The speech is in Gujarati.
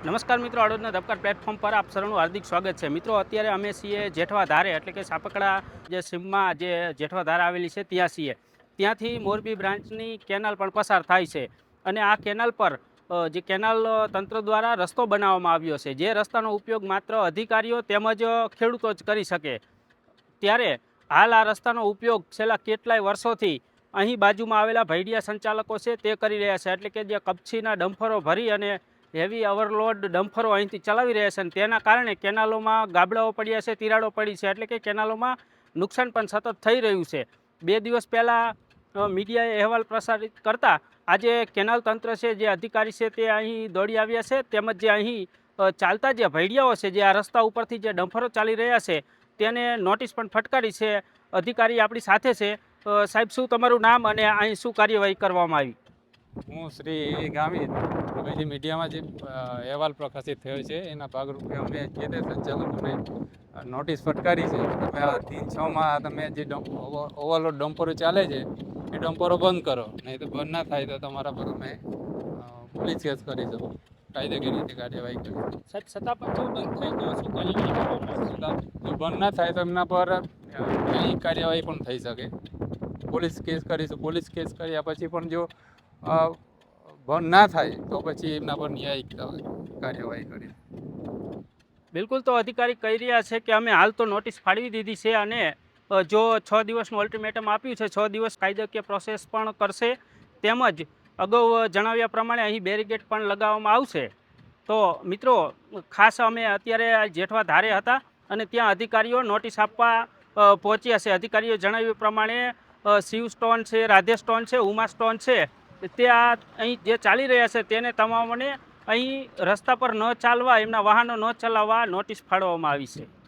નમસ્કાર મિત્રો, હળવદના ધબકાર પ્લેટફોર્મ પર આપ સૌનું હાર્દિક સ્વાગત છે. મિત્રો, અત્યારે અમે છીએ જેઠવા ધારે, એટલે કે સાપકડા જે સીમમાં જે જેઠવા ધાર આવેલી છે ત્યાં છીએ. ત્યાંથી મોરબી બ્રાન્ચની કેનાલ પણ પસાર થાય છે અને આ કેનાલ પર જે કેનાલ તંત્ર દ્વારા રસ્તો બનાવવામાં આવ્યો છે, જે રસ્તાનો ઉપયોગ માત્ર અધિકારીઓ તેમજ ખેડૂતો જ કરી શકે. ત્યારે હાલ આ રસ્તાનો ઉપયોગ છેલ્લા કેટલાય વર્ષોથી અહીં બાજુમાં આવેલા ભૈડિયા સંચાલકો છે તે કરી રહ્યા છે, એટલે કે જે કપચીના ડમ્ફરો ભરી અને હેવી ઓવરલોડ ડમ્ફરો અહીંથી ચલાવી રહ્યા છે અને તેના કારણે કેનાલોમાં ગાબડાઓ પડ્યા છે, તિરાડો પડી છે, એટલે કે કેનાલોમાં નુકસાન પણ સતત થઈ રહ્યું છે. 2 દિવસ પહેલાં મીડિયાએ અહેવાલ પ્રસારિત કરતા આજે કેનાલ તંત્ર છે, જે અધિકારી છે તે અહીં દોડી આવ્યા છે, તેમજ જે અહીં ચાલતા જે ભૈડિયાઓ છે, જે આ રસ્તા ઉપરથી જે ડમ્ફરો ચાલી રહ્યા છે તેને નોટિસ પણ ફટકારી છે. અધિકારી આપણી સાથે છે. સાહેબ, શું તમારું નામ અને અહીં શું કાર્યવાહી કરવામાં આવી? હું શ્રી ગામિત જે મીડિયામાં જે અહેવાલ પ્રકાશિત થયો છે એના ભાગરૂપે અમે જે તે સંચાલકોને નોટિસ ફટકારી છે. તમે આ 3-6માં તમે જે ઓવરલોડ ડમ્પરો ચાલે છે એ ડમ્પરો બંધ કરો, નહીં તો બંધ ના થાય તો તમારા પર અમે પોલીસ કેસ કરીશું, કાયદેકીય રીતે કાર્યવાહી કરીશું. સાહેબ, છતાં પણ જો બંધ થાય તો શું કાર્યવાહી કરવામાં આવશે? છતાં જો બંધ ના થાય તો એમના પર ન્યાયિક કાર્યવાહી પણ થઈ શકે. પોલીસ કેસ કરીશું. પોલીસ કેસ કર્યા પછી પણ જો બંધ ના થાય તો પછી એમના પર ન્યાયિક કાર્યવાહી કરી. બિલકુલ, તો અધિકારી કહી રહ્યા છે કે અમે હાલ તો નોટિસ ફાળવી દીધી છે અને જો 6 દિવસનું અલ્ટિમેટમ આપ્યું છે, 6 દિવસ કાયદાકીય પ્રોસેસ પણ કરશે, તેમજ અગાઉ જણાવ્યા પ્રમાણે અહીં બેરિકેડ પણ લગાવવામાં આવશે. તો મિત્રો, ખાસ અમે અત્યારે જેઠવા ધારે હતા અને ત્યાં અધિકારીઓ નોટિસ આપવા પહોંચ્યા છે. અધિકારીઓ જણાવ્યું પ્રમાણે શિવ સ્ટોન છે, રાધે સ્ટોન છે, ઉમા સ્ટોન છે, તે આ અહીં જે ચાલી રહ્યા છે તેને તમામને અહીં રસ્તા પર ન ચાલવા, એમના વાહનો ન ચલાવવા નોટિસ ફાળવવામાં આવી છે.